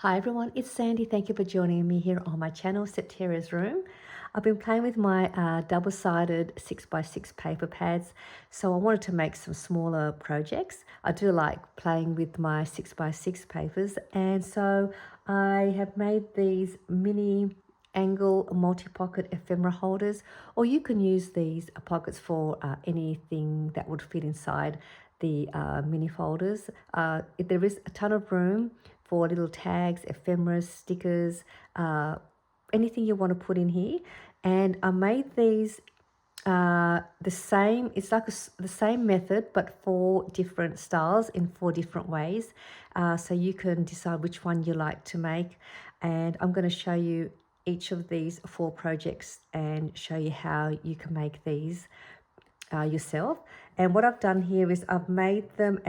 Hi everyone, it's Sandy. Thank you for joining me here on my channel, Septeria's Room. I've been playing with my double-sided 6x6 paper pads, so I wanted to make some smaller projects. I do like playing with my 6x6 papers, and so I have made these mini angle multi-pocket ephemera holders, or you can use these pockets for anything that would fit inside the mini folders. There is a ton of room for little tags, ephemeras, stickers, anything you want to put in here. And I made these the same, it's like the same method, but 4 different styles in 4 different ways. So you can decide which one you like to make. And I'm going to show you each of these 4 projects and show you how you can make these yourself. And what I've done here is I've made them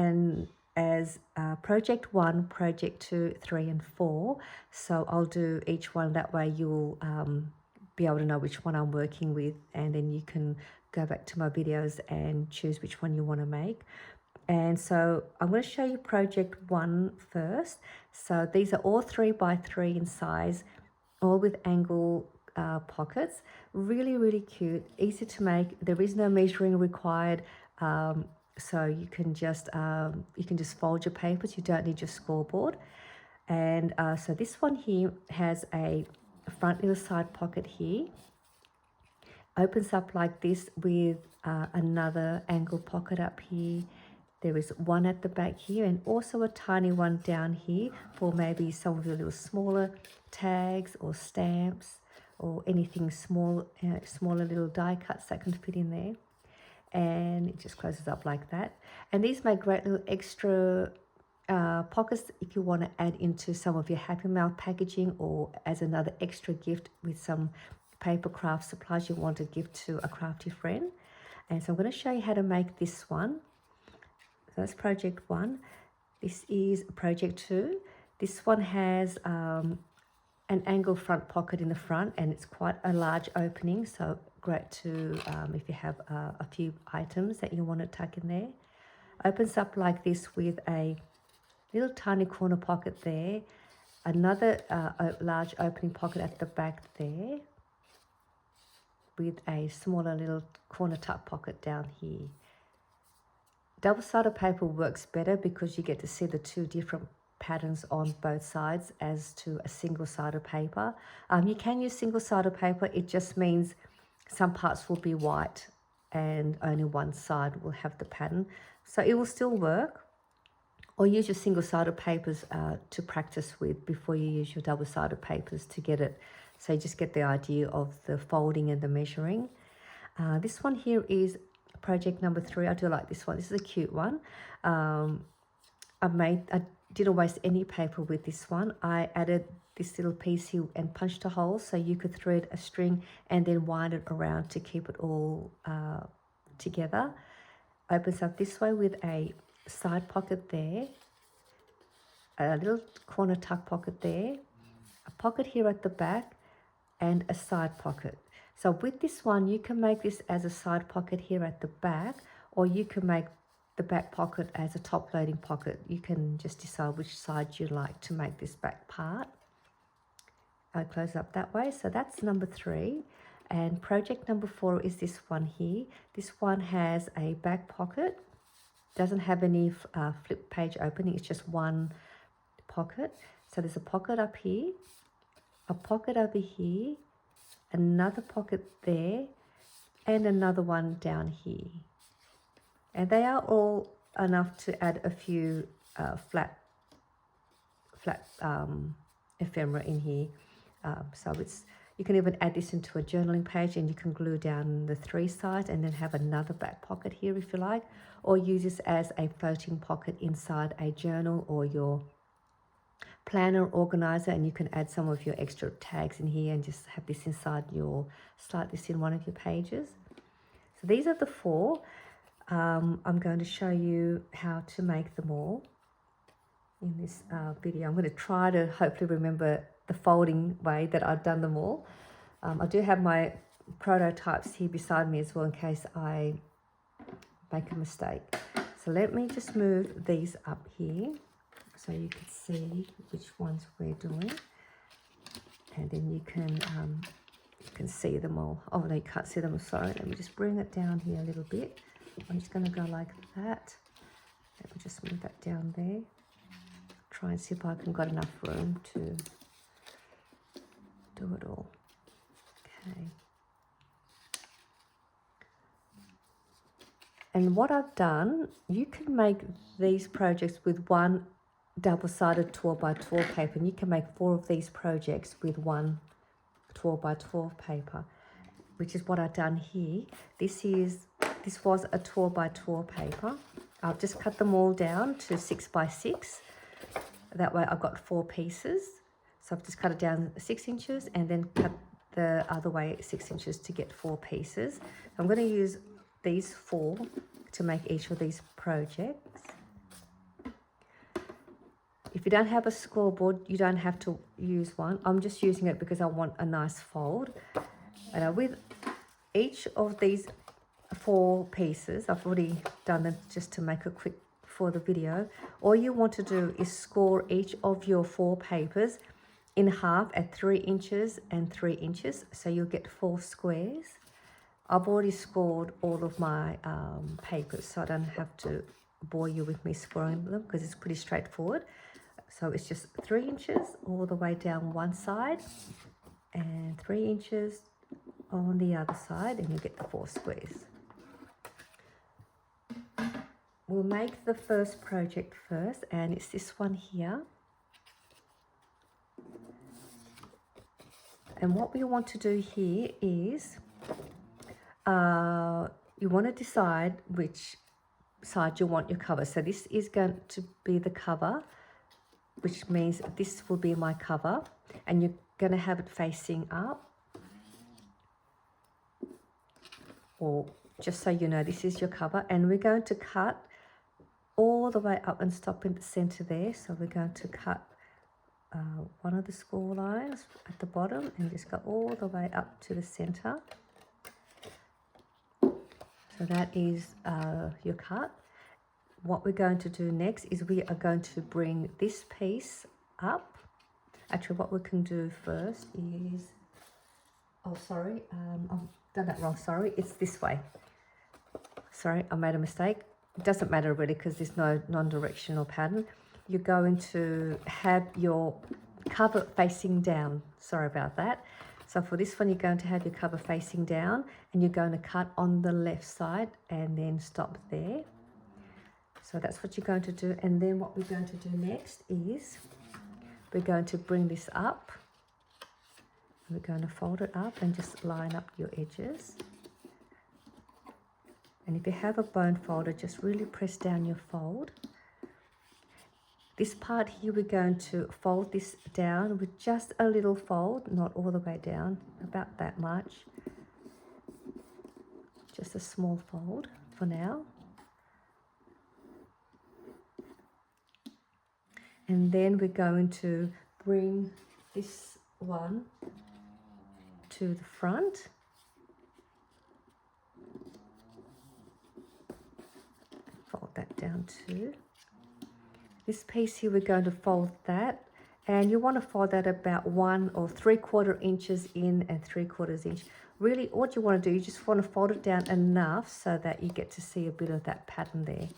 as project 1, project 2, 3 and 4. So I'll do each one, that way you'll be able to know which one I'm working with, and then you can go back to my videos and choose which one you want to make. And so I'm going to show you project 1 first. So these are all 3x3 in size, all with angle pockets. Really cute, easy to make. There is no measuring required, so you can just fold your papers. You don't need your scoreboard. And so this one here has a front little side pocket here, opens up like this with another angle pocket up here. There is one at the back here, and also a tiny one down here for maybe some of your little smaller tags or stamps or anything small, smaller little die cuts that can fit in there. And it just closes up like that. And these make great little extra pockets if you want to add into some of your Happy Mail packaging, or as another extra gift with some paper craft supplies you want to give to a crafty friend. And so I'm going to show you how to make this one. So that's project 1. This is project 2. This one has an angle front pocket in the front, and it's quite a large opening, so great to if you have a few items that you want to tuck in there. Opens up like this with a little tiny corner pocket there, another large opening pocket at the back there, with a smaller little corner tuck pocket down here. Double-sided paper works better because you get to see the 2 different patterns on both sides as to a single-sided paper. You can use single-sided paper. It just means some parts will be white and only one side will have the pattern. So it will still work. Or use your single-sided papers to practice with before you use your double-sided papers to get it. So you just get the idea of the folding and the measuring. This one here is project number 3. I do like this one. This is a cute one. I didn't waste any paper with this one. I added this little piece here and punched a hole so you could thread a string and then wind it around to keep it all together. Opens up this way with a side pocket there, a little corner tuck pocket there, a pocket here at the back, and a side pocket. So with this one, you can make this as a side pocket here at the back, or you can make the back pocket as a top loading pocket. You can just decide which side you like to make this back part. I close up that way. So that's number 3. And project number 4 is this one here. This one has a back pocket. Doesn't have any flip page opening. It's just one pocket. So there's a pocket up here, a pocket over here, another pocket there, and another one down here. And they are all enough to add a few flat ephemera in here. So you can even add this into a journaling page, and you can glue down the 3 sides and then have another back pocket here if you like, or use this as a floating pocket inside a journal or your planner organizer, and you can add some of your extra tags in here and just have this inside slide this in one of your pages. So these are the 4. I'm going to show you how to make them all in this video. I'm going to try to hopefully remember the folding way that I've done them all. I do have my prototypes here beside me as well in case I make a mistake. So let me just move these up here. so you can see which ones we're doing, and then you can see them all. Oh no, you can't see them, sorry. Let me just bring it down here a little bit. I'm just going to go like that. Let me just move that down there. Try and see if I can got enough room to do it all. Okay. And what I've done, you can make these projects with one double-sided 12 by 12 paper, and you can make 4 of these projects with one 12 by 12 paper, which is what I've done here. This was a 12 by 12 paper. I've just cut them all down to 6 by 6. That way I've got 4 pieces. So I've just cut it down 6 inches and then cut the other way 6 inches to get 4 pieces. I'm going to use these 4 to make each of these projects. If you don't have a scoreboard, you don't have to use one. I'm just using it because I want a nice fold. And with each of these 4 pieces, I've already done them just to make it quick for the video. All you want to do is score each of your 4 papers in half at 3 inches and 3 inches. So you'll get 4 squares. I've already scored all of my papers, so I don't have to bore you with me scoring them because it's pretty straightforward. So it's just 3 inches all the way down one side and 3 inches on the other side, and you get the 4 squares. We'll make the first project first, and it's this one here. And what we want to do here is you want to decide which side you want your cover. So this is going to be the cover, which means this will be my cover, and you're going to have it facing up. Or just so you know, this is your cover, and we're going to cut all the way up and stop in the center there. So we're going to cut one of the score lines at the bottom and just go all the way up to the center. So that is your cut. What we're going to do next is we are going to bring this piece up. Actually, what we can do first is, oh sorry, I've done that wrong, sorry, it's this way. Sorry, I made a mistake. It doesn't matter really because there's no non-directional pattern. You're going to have your cover facing down. Sorry about that. So for this one, you're going to have your cover facing down, and you're going to cut on the left side and then stop there. So that's what you're going to do. And then what we're going to do next is we're going to bring this up. We're going to fold it up and just line up your edges. And if you have a bone folder, just really press down your fold. This part here, we're going to fold this down with just a little fold, not all the way down, about that much. Just a small fold for now. And then we're going to bring this one to the front. Fold that down too. This piece here, we're going to fold that, and you want to fold that about 1 or 3/4 inches in and 3/4 inch. Really, what you want to do, you just want to fold it down enough so that you get to see a bit of that pattern there.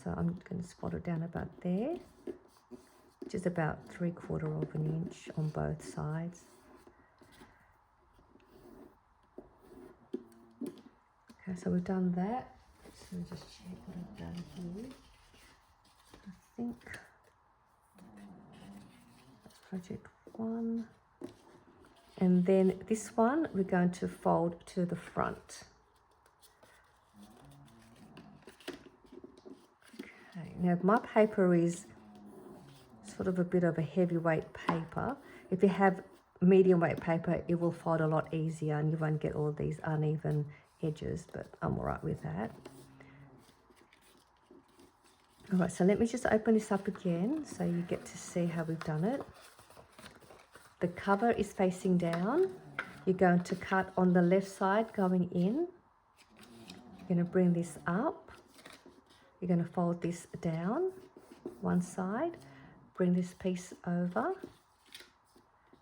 So I'm going to fold it down about there, which is about 3/4 inch on both sides. Okay, so we've done that. So just check what I've done here. I think that's project 1. And then this one, we're going to fold to the front. Okay, now my paper is sort of a bit of a heavyweight paper. If you have medium weight paper, it will fold a lot easier and you won't get all these uneven edges, but I'm all right with that. All right, so let me just open this up again so you get to see how we've done it. The cover is facing down. You're going to cut on the left side going in. You're going to bring this up. You're going to fold this down one side, bring this piece over,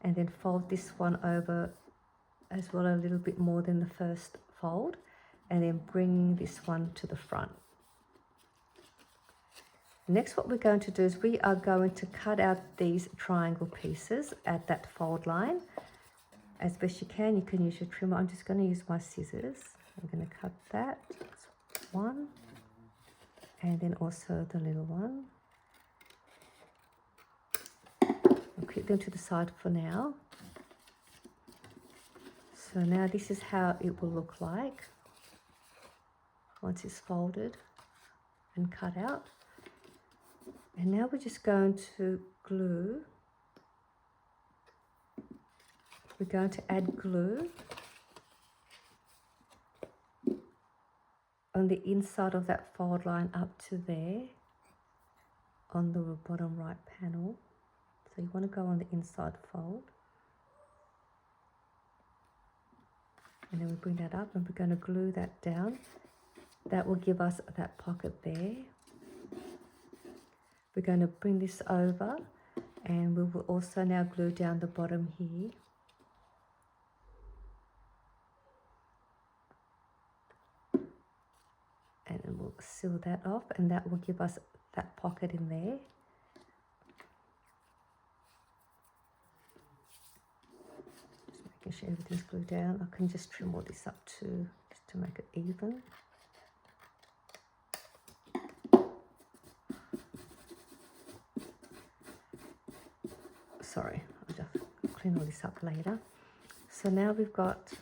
and then fold this one over as well a little bit more than the first fold, and then bring this one to the front. Next, what we're going to do is we are going to cut out these triangle pieces at that fold line as best you can. You can use your trimmer. I'm just going to use my scissors. I'm going to cut that. That's one, and then also the little one. I'll keep them to the side for now. So now this is how it will look like once it's folded and cut out. And now we're just going to glue. We're going to add glue on the inside of that fold line up to there on the bottom right panel. So you want to go on the inside fold. And then we bring that up and we're going to glue that down. That will give us that pocket there. We're going to bring this over and we will also now glue down the bottom here. And then we'll seal that off, and that will give us that pocket in there. Just making sure everything's glued down. I can just trim all this up too, just to make it even. Sorry, I'll just clean all this up later. So now we've got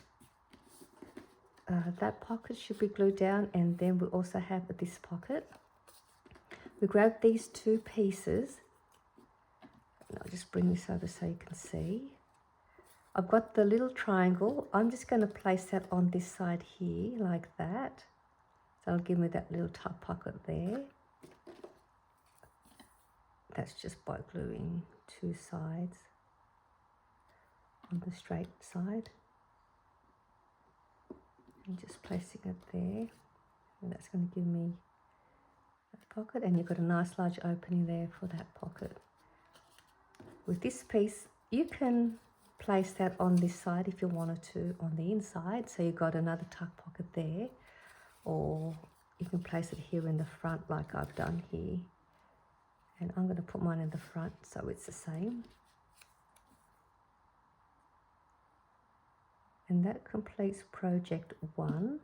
that pocket should be glued down, and then we also have this pocket. We grab these two pieces, and I'll just bring this over so you can see. I've got the little triangle. I'm just going to place that on this side here like that. So that'll give me that little top pocket there. That's just by gluing two sides on the straight side. And just placing it there, and that's going to give me a pocket, and you've got a nice large opening there for that pocket. With this piece, you can place that on this side if you wanted to on the inside, so you've got another tuck pocket there, or you can place it here in the front like I've done here. And I'm going to put mine in the front so it's the same. And that completes project 1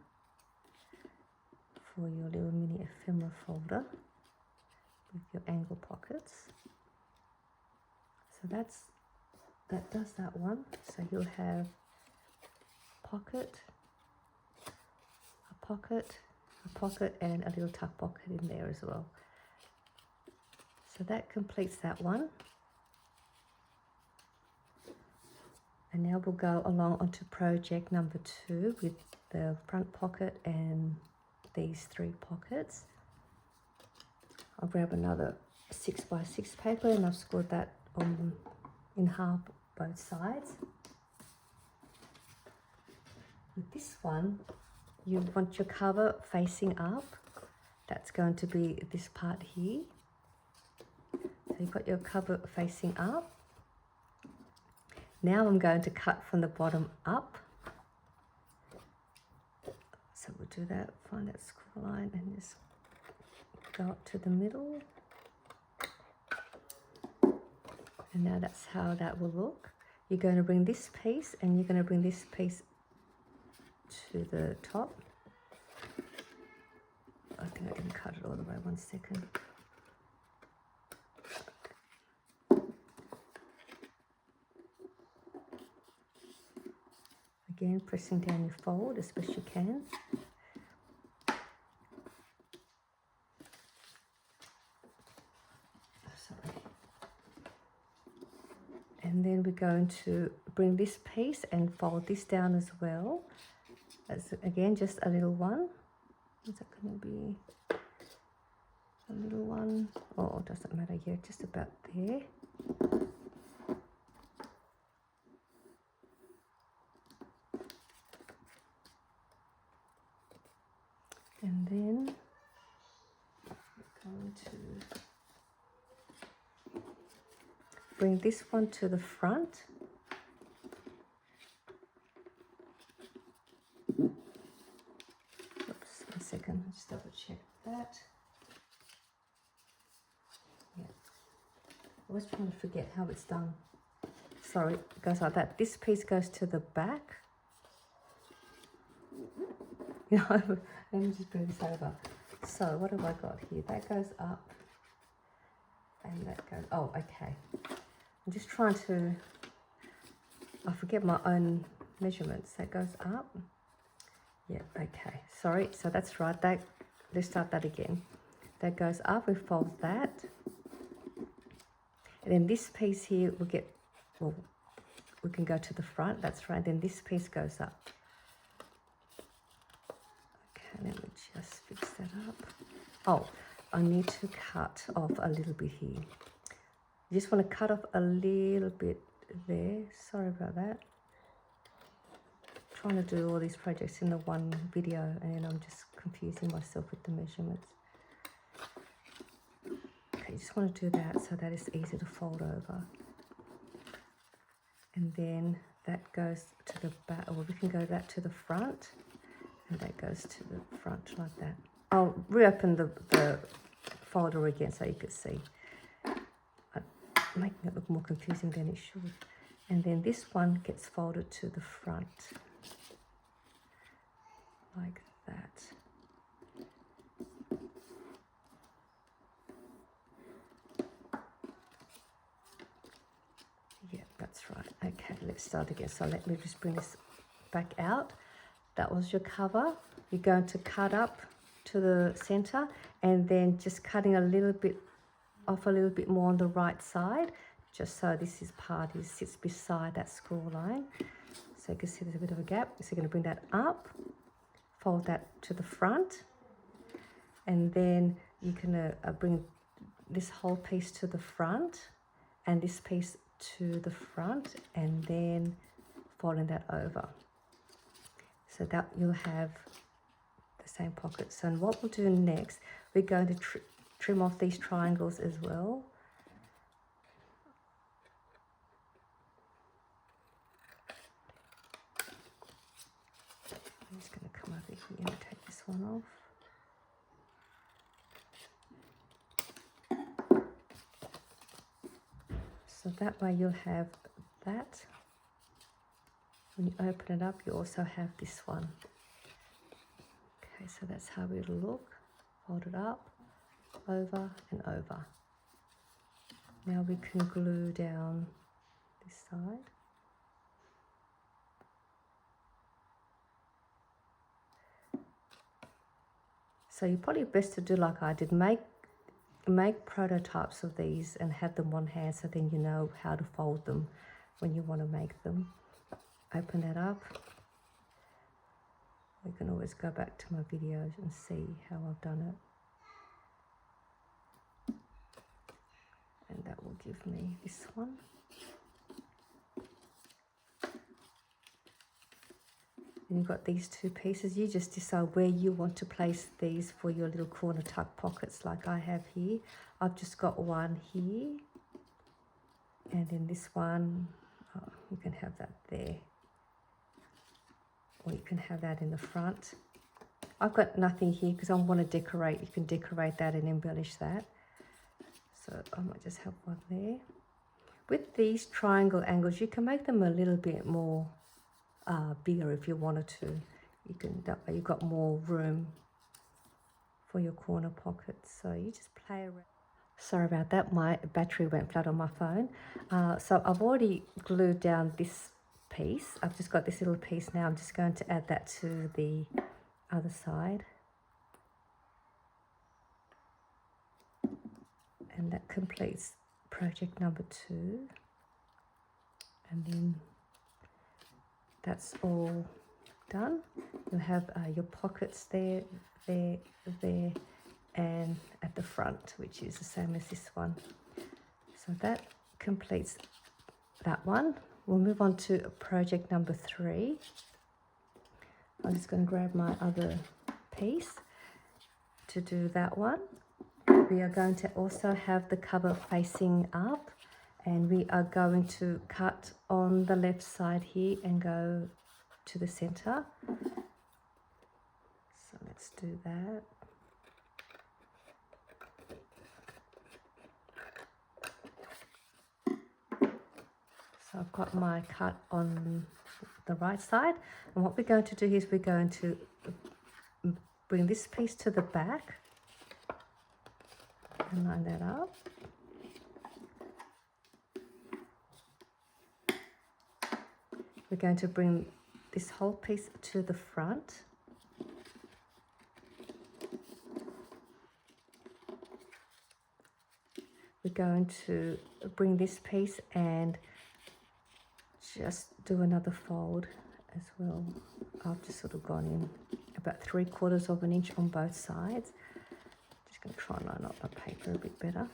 for your little mini ephemera folder with your angle pockets. So that does that one. So you'll have pocket, a pocket, a pocket, and a little tuck pocket in there as well. So that completes that one. And now we'll go along onto project number 2 with the front pocket and these 3 pockets. I'll grab another 6x6 paper, and I've scored that on in half both sides. With this one, you want your cover facing up. That's going to be this part here. So you've got your cover facing up. Now I'm going to cut from the bottom up. So we'll do that, find that score line and just go up to the middle. And now that's how that will look. You're going to bring this piece and you're going to bring this piece to the top. I think I didn't cut it all the way, 1 second. Again, pressing down your fold as best you can. And then we're going to bring this piece and fold this down as well. That's again just a little one. Is that going to be a little one? Oh, it doesn't matter yet, just about there. And then we're going to bring this one to the front. Oops, 1 second, let's double check that. Yeah, I was trying to forget how it's done. Sorry, it goes like that. This piece goes to the back. Let me just bring this over. So what have I got here? That goes up and that goes, oh, okay. I'm just trying to, I forget my own measurements. That goes up. Yeah, okay. Sorry, so that's right. That, let's start that again. That goes up, we fold that. And then this piece here will get, well, we can go to the front, that's right. Then this piece goes up. Okay, let me just fix that up. Oh, I need to cut off a little bit here. You just want to cut off a little bit there. Sorry about that. I'm trying to do all these projects in the one video and I'm just confusing myself with the measurements. Okay, you just want to do that so that it's easy to fold over. And then that goes to the back, or we can go that to the front, and that goes to the front like that. I'll reopen the folder again so you could see. I'm making it look more confusing than it should. And then this one gets folded to the front, like that. Yeah, that's right. Okay, let's start again. So let me just bring this back out. That was your cover. You're going to cut up to the center and then just cutting a little bit off, a little bit more on the right side, just so this is part is sits beside that score line. So you can see there's a bit of a gap. So you're going to bring that up, fold that to the front, and then you can bring this whole piece to the front and this piece to the front, and then folding that over. So that you'll have the same pocket. So what we'll do next, we're going to trim off these triangles as well. I'm just going to come over here and take this one off. So that way you'll have that. When you open it up, you also have this one. Okay, so that's how it'll look. Fold it up, over and over. Now we can glue down this side. So you're probably best to do like I did, make prototypes of these and have them on hand, so then you know how to fold them when you want to make them. Open that up. You can always go back to my videos and see how I've done it. And that will give me this one. And you've got these two pieces. You just decide where you want to place these for your little corner tuck pockets like I have here. I've just got one here. And then this one, oh, you can have that there. Or you can have that in the front. I've got nothing here because I want to decorate. You can decorate that and embellish that. So I might just have one there. With these triangle angles, you can make them a little bit more bigger if you wanted to. You can, that way you've got more room for your corner pockets. So you just play around. Sorry about that, my battery went flat on my phone. So I've already glued down this piece. I've just got this little piece now. I'm just going to add that to the other side. And that completes project number 2. And then that's all done. You'll have your pockets there, and at the front, which is the same as this one. So that completes that one. We'll move on to project number 3. I'm just going to grab my other piece to do that one. We are going to also have the cover facing up, And we are going to cut on the left side here and go to the center. So let's do that. So I've got my cut on the right side, and what we're going to do is we're going to bring this piece to the back and line that up. We're going to bring this whole piece to the front. We're going to bring this piece and just do another fold as well. I've just sort of gone in about 3/4 of an inch on both sides. Just going to try and line up my paper a bit better.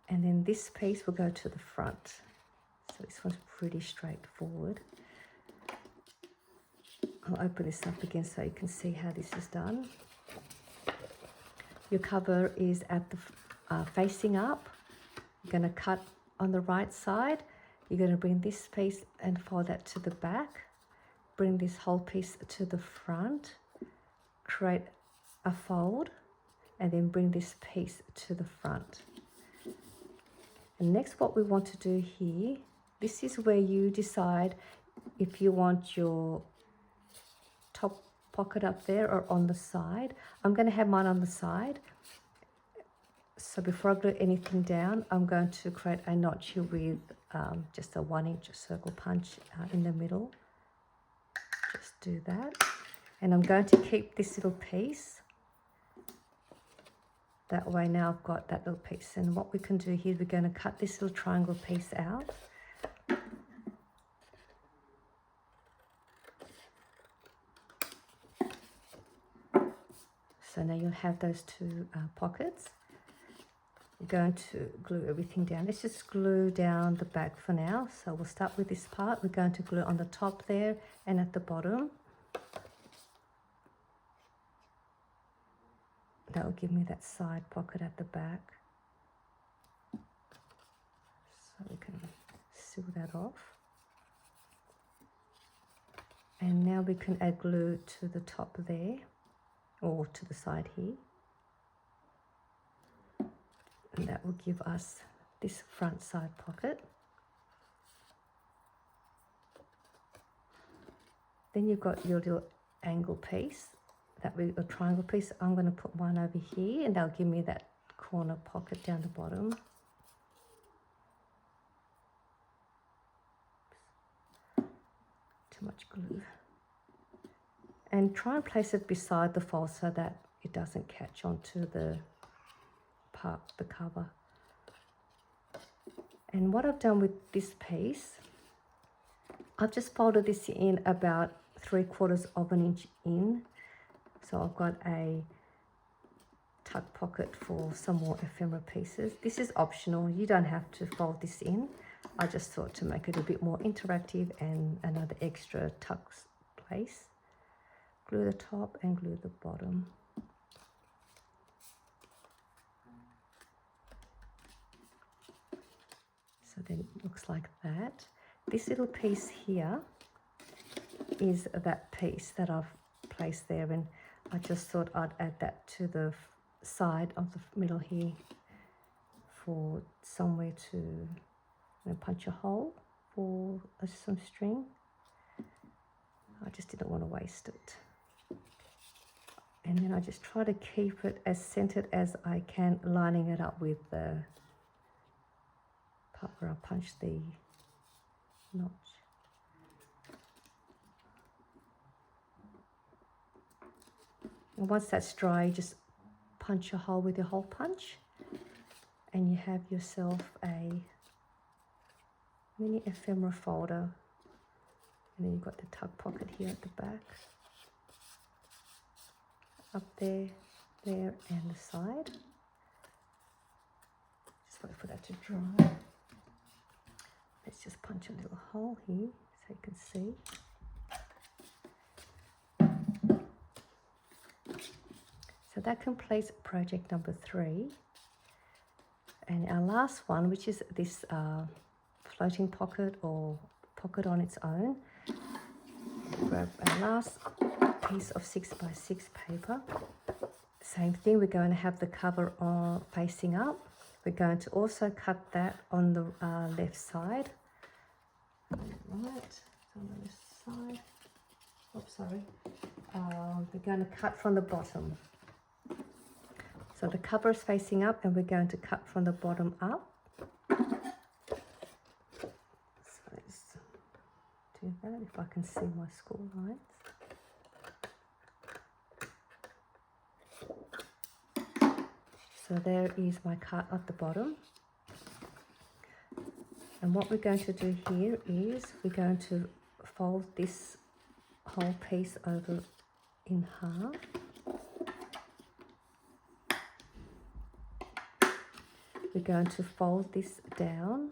And then this piece will go to the front. So this one's pretty straightforward. I'll open this up again so you can see how this is done. Your cover is at the facing up. You're going to cut on the right side. You're going to bring this piece and fold that to the back. Bring this whole piece to the front. Create a fold and then bring this piece to the front. And next, what we want to do here, this is where you decide if you want your top pocket up there or on the side. I'm going to have mine on the side. So before I glue anything down, I'm going to create a notch here with just a 1-inch circle punch in the middle. Just do that. And I'm going to keep this little piece. That way now I've got that little piece. And what we can do here, we're going to cut this little triangle piece out. So now you'll have those two pockets. We're going to glue everything down. Let's just glue down the back for now. So we'll start with this part. We're going to glue on the top there and at the bottom. That will give me that side pocket at the back. So we can seal that off. And now we can add glue to the top there, or to the side here. And that will give us this front side pocket. Then you've got your little angle piece, that will be a triangle piece. I'm going to put one over here and that'll give me that corner pocket down the bottom. Too much glue. And try and place it beside the fold so that it doesn't catch onto the part, the cover. And what I've done with this piece, I've just folded this in about 3/4 of an inch in. So I've got a tuck pocket for some more ephemera pieces. This is optional, you don't have to fold this in. I just thought to make it a bit more interactive and another extra tuck place. Glue the top and glue the bottom. So then it looks like that. This little piece here is that piece that I've placed there, and I just thought I'd add that to the side of the middle here for somewhere to punch a hole for some string. I just didn't want to waste it. And then I just try to keep it as centered as I can, lining it up with the part where I punched the notch. And once that's dry, you just punch a hole with your hole punch and you have yourself a mini ephemera folder. And then you've got the tuck pocket here at the back. Up there, there, and the side. Just wait for that to dry. Let's just punch a little hole here so you can see. So that completes project number 3. And our last one, which is this floating pocket or pocket on its own. Grab our last piece of 6x6 paper. Same thing, we're going to have the cover on facing up. We're going to also cut that on the left side. Right, on the left side. Oops, sorry. We're going to cut from the bottom. So the cover is facing up and we're going to cut from the bottom up. So let's do that if I can see my school lines. So there is my cut at the bottom. And what we're going to do here is we're going to fold this whole piece over in half. We're going to fold this down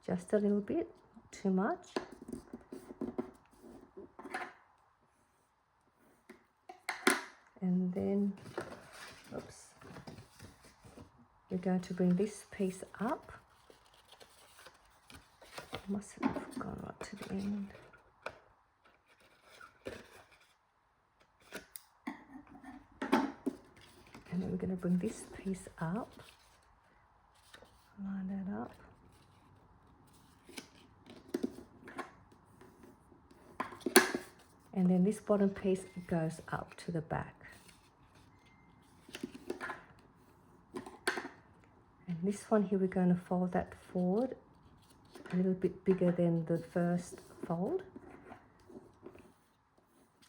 just a little bit, not too much. And then, oops, we're going to bring this piece up. I must have gone right to the end. And then we're going to bring this piece up. Line that up. And then this bottom piece goes up to the back. And this one here, we're going to fold that forward a little bit bigger than the first fold.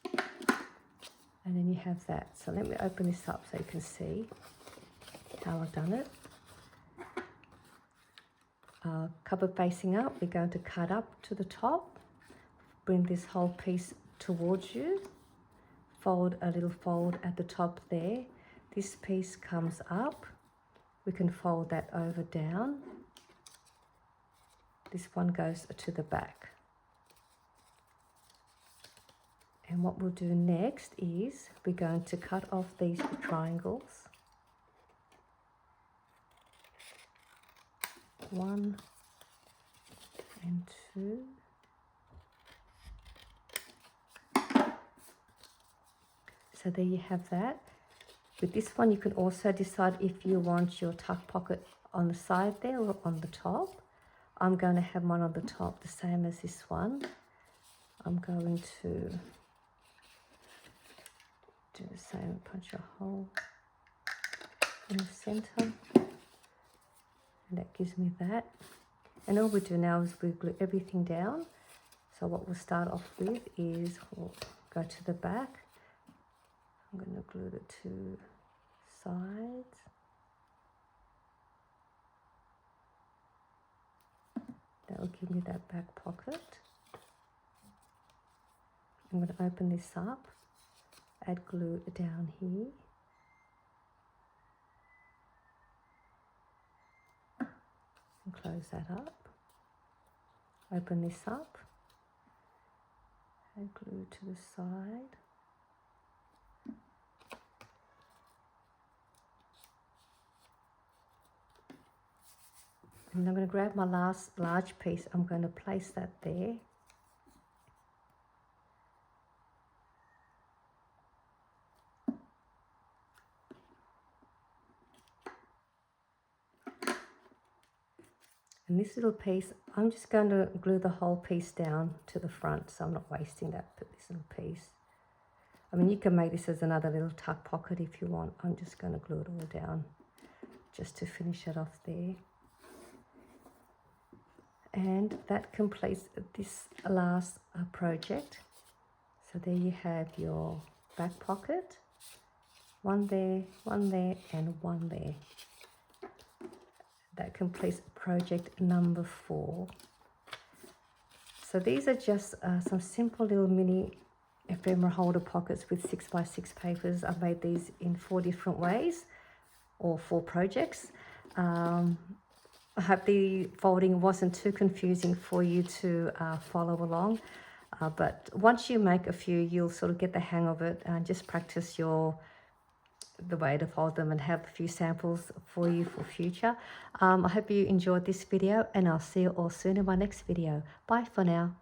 And then you have that. So let me open this up so you can see how I've done it. Cover facing up, we're going to cut up to the top, bring this whole piece towards you, fold a little fold at the top there. This piece comes up, we can fold that over down. This one goes to the back. And what we'll do next is we're going to cut off these triangles. 1 and 2. So there you have that. With this one, you can also decide if you want your tuck pocket on the side there or on the top. I'm going to have mine on the top, the same as this one. I'm going to do the same, punch a hole in the center. And that gives me that. And all we do now is we glue everything down. So what we'll start off with is we'll go to the back. I'm going to glue the two sides. That will give me that back pocket. I'm going to open this up, add glue down here. And close that up. Open this up, add glue to the side. And I'm going to grab my last large piece, I'm going to place that there. And this little piece, I'm just going to glue the whole piece down to the front, so I'm not wasting this little piece. I mean, you can make this as another little tuck pocket if you want. I'm just going to glue it all down just to finish it off there. And that completes this last project. So there you have your back pocket. One there, and one there. That completes project number 4. So these are just some simple little mini ephemera holder pockets with 6x6 papers. I've made these in 4 different ways, or 4 projects. I hope the folding wasn't too confusing for you to follow along. But once you make a few, you'll sort of get the hang of it and just practice your the way to fold them and have a few samples for you for future. I hope you enjoyed this video, and I'll see you all soon in my next video. Bye for now.